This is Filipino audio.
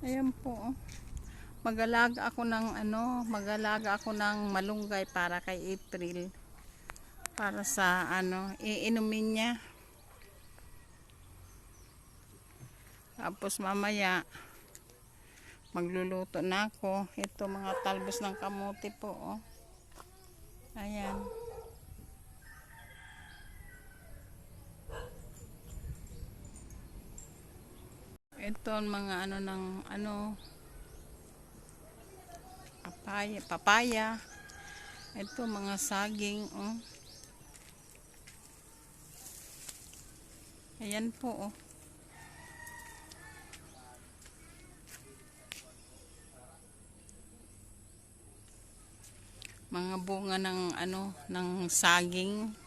Ayan po. Mag-alaga ako ng malunggay para kay April. Para sa iinumin niya. Tapos mamaya magluluto na ako. Ito mga talbos ng kamote po, oh. Ayan. Ito ang mga papaya. Ito mga saging, oh. Ayan po, oh. Mga bunga ng saging.